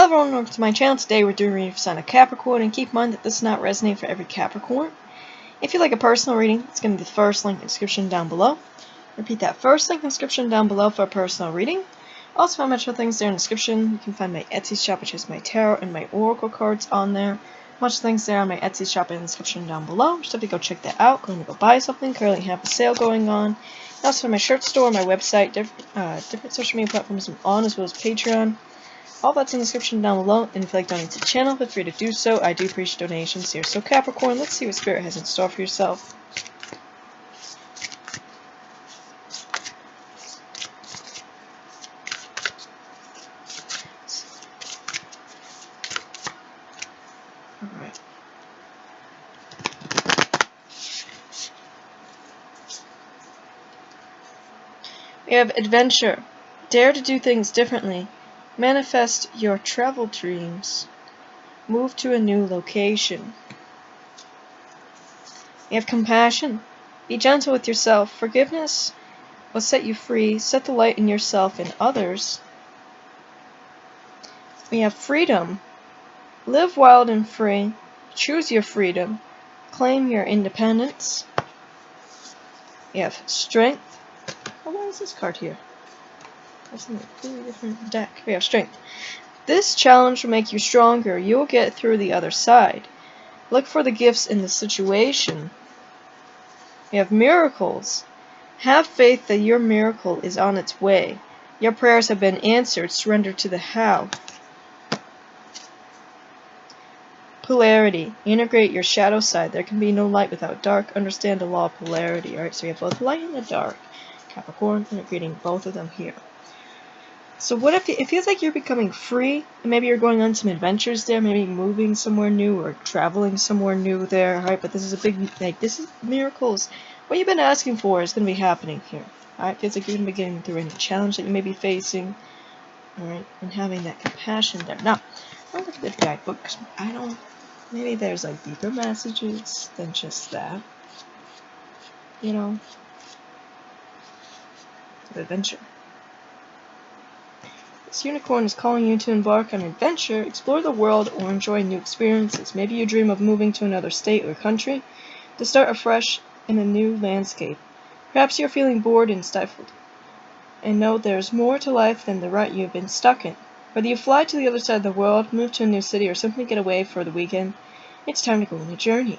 Hello everyone, welcome to my channel. Today we're doing a reading for sign of Capricorn, and keep in mind that this does not resonate for every Capricorn. If you like a personal reading, it's going to be the first link in the description down below. Repeat that first link in the description down below for a personal reading. Also find my other things there in the description. You can find my Etsy shop, which has my tarot and my oracle cards on there. Much things there on my Etsy shop in the description down below. Just have to go check that out. Going to go buy something. Currently have a sale going on. Also my shirt store, my website, different social media platforms I'm on, as well as Patreon. All that's in the description down below, and if you'd like to donate to the channel, feel free to do so. I do appreciate donations here. So Capricorn, let's see what Spirit has in store for yourself. Alright. We have adventure. Dare to do things differently. Manifest your travel dreams. Move to a new location. You have compassion. Be gentle with yourself. Forgiveness will set you free. Set the light in yourself and others. We have freedom. Live wild and free. Choose your freedom. Claim your independence. We have strength. Oh, why is this card here? That's in a completely different deck. We have strength. This challenge will make you stronger. You will get through the other side. Look for the gifts in the situation. We have miracles. Have faith that your miracle is on its way. Your prayers have been answered. Surrender to the how. Polarity. Integrate your shadow side. There can be no light without dark. Understand the law of polarity. Alright, so we have both light and the dark. Capricorn, integrating both of them here. So what if it feels like you're becoming free, and maybe you're going on some adventures there, maybe moving somewhere new or traveling somewhere new there, alright, but this is a big, this is miracles. What you've been asking for is going to be happening here, alright, feels like you're going to be getting through any challenge that you may be facing, alright, and having that compassion there. Now, I'll look at the guidebook, because maybe there's like deeper messages than just that, you know, of adventure. This unicorn is calling you to embark on an adventure, explore the world, or enjoy new experiences. Maybe you dream of moving to another state or country to start afresh in a new landscape. Perhaps you're feeling bored and stifled, and know there's more to life than the rut you've been stuck in. Whether you fly to the other side of the world, move to a new city, or simply get away for the weekend, it's time to go on a journey.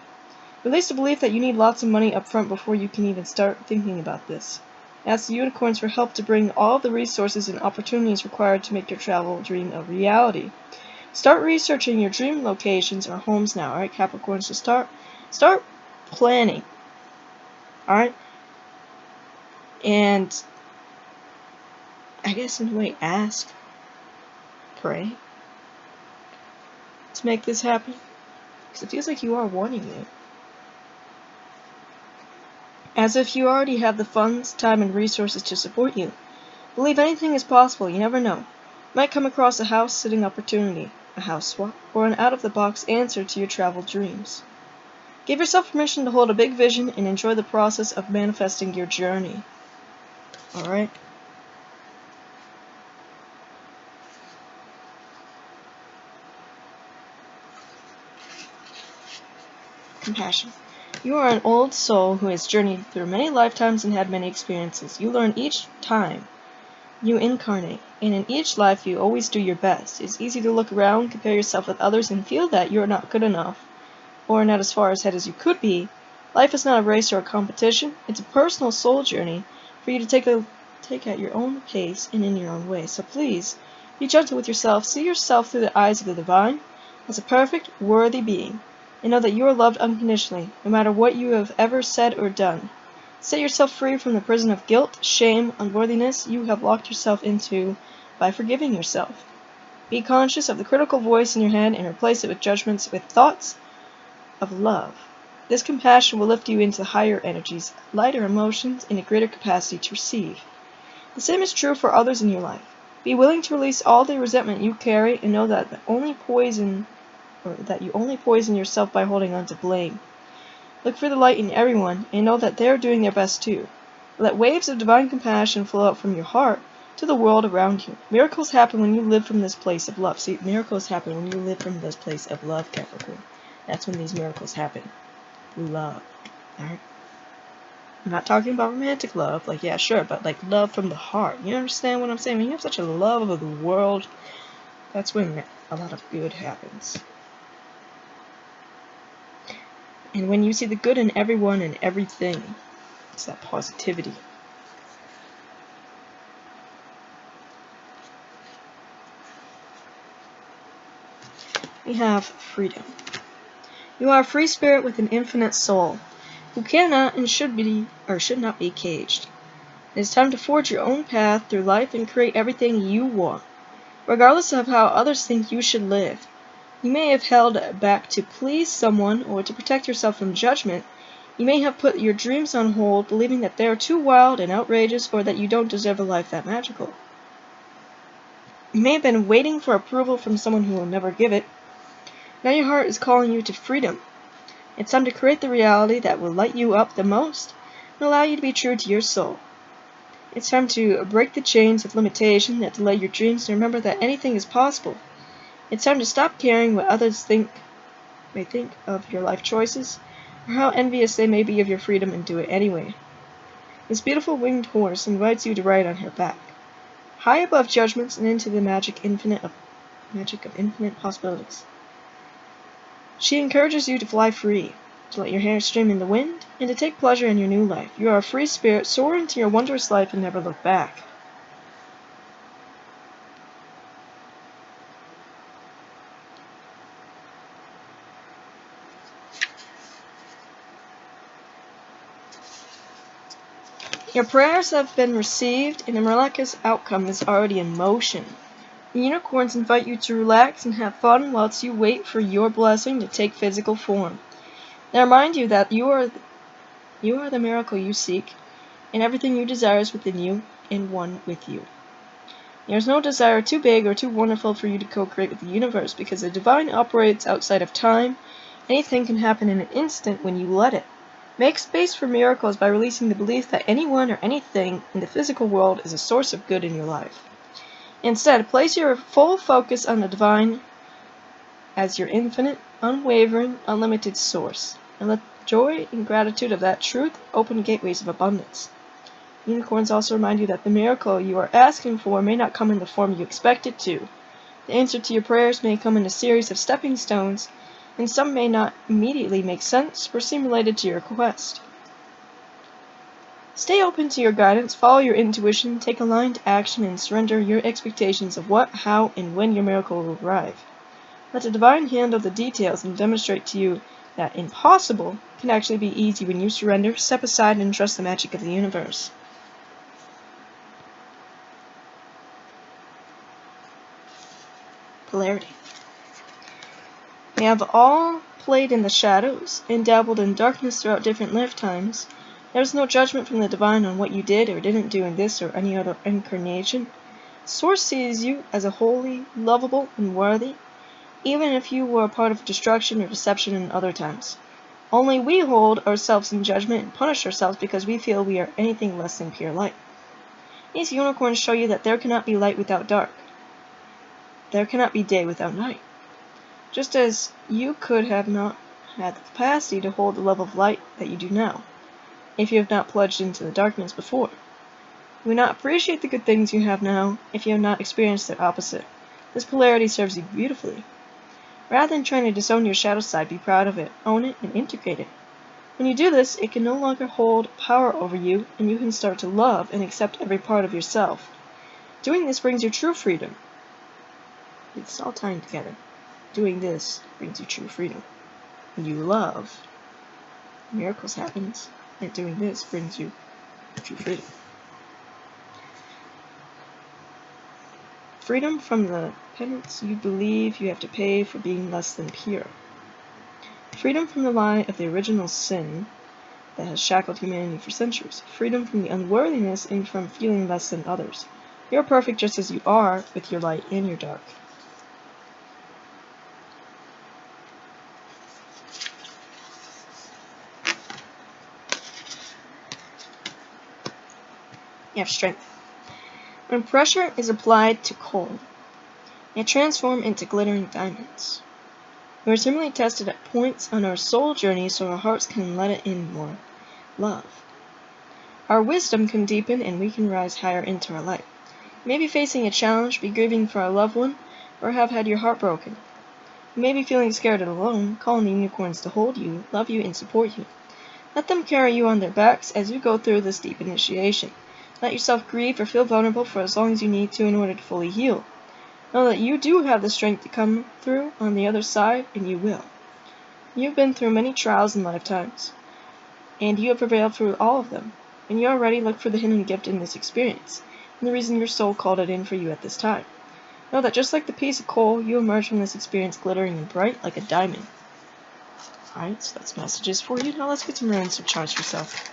Release the belief that you need lots of money up front before you can even start thinking about this. Ask the unicorns for help to bring all the resources and opportunities required to make your travel dream a reality. Start researching your dream locations or homes now, alright, Capricorns? So start planning, alright? And I guess in a way, ask, pray to make this happen, because it feels like you are wanting it. As if you already have the funds, time, and resources to support you. Believe anything is possible, you never know. You might come across a house-sitting opportunity, a house swap, or an out-of-the-box answer to your travel dreams. Give yourself permission to hold a big vision and enjoy the process of manifesting your journey. Alright? Compassion. You are an old soul who has journeyed through many lifetimes and had many experiences. You learn each time you incarnate, and in each life you always do your best. It's easy to look around, compare yourself with others, and feel that you're not good enough, or not as far ahead as you could be. Life is not a race or a competition. It's a personal soul journey for you to take at your own pace and in your own way. So please, be gentle with yourself. See yourself through the eyes of the divine as a perfect, worthy being. And know that you are loved unconditionally, no matter what you have ever said or done. Set yourself free from the prison of guilt, shame, unworthiness you have locked yourself into by forgiving yourself. Be conscious of the critical voice in your head and replace it with judgments, with thoughts of love. This compassion will lift you into higher energies, lighter emotions, and a greater capacity to receive. The same is true for others in your life. Be willing to release all the resentment you carry and know that you only poison yourself by holding on to blame. Look for the light in everyone and know that they are doing their best too. Let waves of divine compassion flow out from your heart to the world around you. Miracles happen when you live from this place of love. See, miracles happen when you live from this place of love, Capricorn. That's when these miracles happen. Love. Alright? I'm not talking about romantic love, like, yeah, sure, but like love from the heart. You understand what I'm saying? When you have such a love of the world, that's when a lot of good happens. And when you see the good in everyone and everything, it's that positivity. We have freedom. You are a free spirit with an infinite soul, who cannot and should not be caged. It is time to forge your own path through life and create everything you want, regardless of how others think you should live. You may have held back to please someone or to protect yourself from judgment. You may have put your dreams on hold, believing that they are too wild and outrageous or that you don't deserve a life that magical. You may have been waiting for approval from someone who will never give it. Now your heart is calling you to freedom. It's time to create the reality that will light you up the most and allow you to be true to your soul. It's time to break the chains of limitation that delay your dreams and remember that anything is possible. It's time to stop caring what others may think of your life choices, or how envious they may be of your freedom, and do it anyway. This beautiful winged horse invites you to ride on her back, high above judgments and into the magic of infinite possibilities. She encourages you to fly free, to let your hair stream in the wind, and to take pleasure in your new life. You are a free spirit, soar into your wondrous life and never look back. Your prayers have been received, and a miraculous outcome is already in motion. The unicorns invite you to relax and have fun whilst you wait for your blessing to take physical form. They remind you that you are the miracle you seek, and everything you desire is within you and one with you. There is no desire too big or too wonderful for you to co-create with the universe, because the divine operates outside of time. Anything can happen in an instant when you let it. Make space for miracles by releasing the belief that anyone or anything in the physical world is a source of good in your life. Instead, place your full focus on the divine as your infinite, unwavering, unlimited source, and let joy and gratitude of that truth open gateways of abundance. Unicorns also remind you that the miracle you are asking for may not come in the form you expect it to. The answer to your prayers may come in a series of stepping stones, and some may not immediately make sense or seem related to your request. Stay open to your guidance, follow your intuition, take aligned action, and surrender your expectations of what, how, and when your miracle will arrive. Let the divine handle the details and demonstrate to you that impossible can actually be easy when you surrender, step aside, and trust the magic of the universe. Polarity. We have all played in the shadows and dabbled in darkness throughout different lifetimes. There is no judgment from the divine on what you did or didn't do in this or any other incarnation. Source sees you as a holy, lovable, and worthy, even if you were a part of destruction or deception in other times. Only we hold ourselves in judgment and punish ourselves because we feel we are anything less than pure light. These unicorns show you that there cannot be light without dark. There cannot be day without night. Just as you could have not had the capacity to hold the level of light that you do now, if you have not plunged into the darkness before. You will not appreciate the good things you have now if you have not experienced their opposite. This polarity serves you beautifully. Rather than trying to disown your shadow side, be proud of it, own it, and integrate it. When you do this, it can no longer hold power over you, and you can start to love and accept every part of yourself. Doing this brings you true freedom. It's all tying together. Doing this brings you true freedom. When you love, miracles happen, and doing this brings you true freedom. Freedom from the penance you believe you have to pay for being less than pure. Freedom from the lie of the original sin that has shackled humanity for centuries. Freedom from the unworthiness and from feeling less than others. You are perfect just as you are, with your light and your dark. You have strength. When pressure is applied to coal, it transforms into glittering diamonds. We are similarly tested at points on our soul journey so our hearts can let it in more love. Our wisdom can deepen and we can rise higher into our light. You may be facing a challenge, be grieving for a loved one, or have had your heart broken. You may be feeling scared and alone, call on the unicorns to hold you, love you, and support you. Let them carry you on their backs as you go through this deep initiation. Let yourself grieve or feel vulnerable for as long as you need to in order to fully heal. Know that you do have the strength to come through on the other side, and you will. You've been through many trials and lifetimes, and you have prevailed through all of them, and you already look for the hidden gift in this experience, and the reason your soul called it in for you at this time. Know that just like the piece of coal, you emerge from this experience glittering and bright like a diamond. Alright, so that's messages for you. Now let's get some runes to charge yourself.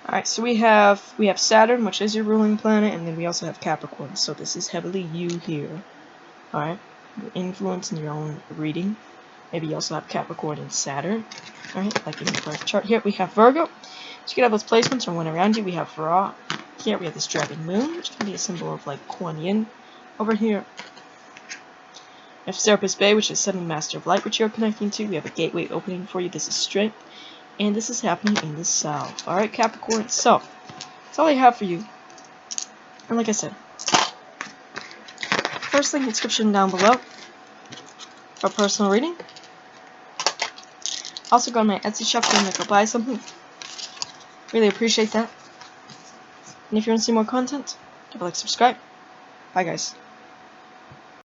Alright, so we have Saturn, which is your ruling planet, and then we also have Capricorn. So this is heavily you here. Alright, your influence in your own reading. Maybe you also have Capricorn and Saturn. Alright, like in your birth chart. Here we have Virgo. So you can have those placements from one around you. We have Ra. Here we have this Dragon Moon, which can be a symbol of like Kuan Yin. Over here, we have Serapis Bay, which is Seven Master of Light, which you're connecting to. We have a gateway opening for you. This is strength. And this is happening in the south. Alright, Capricorn. So, that's all I have for you. And like I said, first link in the description down below for personal reading. Also go on my Etsy shop if you want to go buy something. Really appreciate that. And if you want to see more content, give a like, subscribe. Bye guys.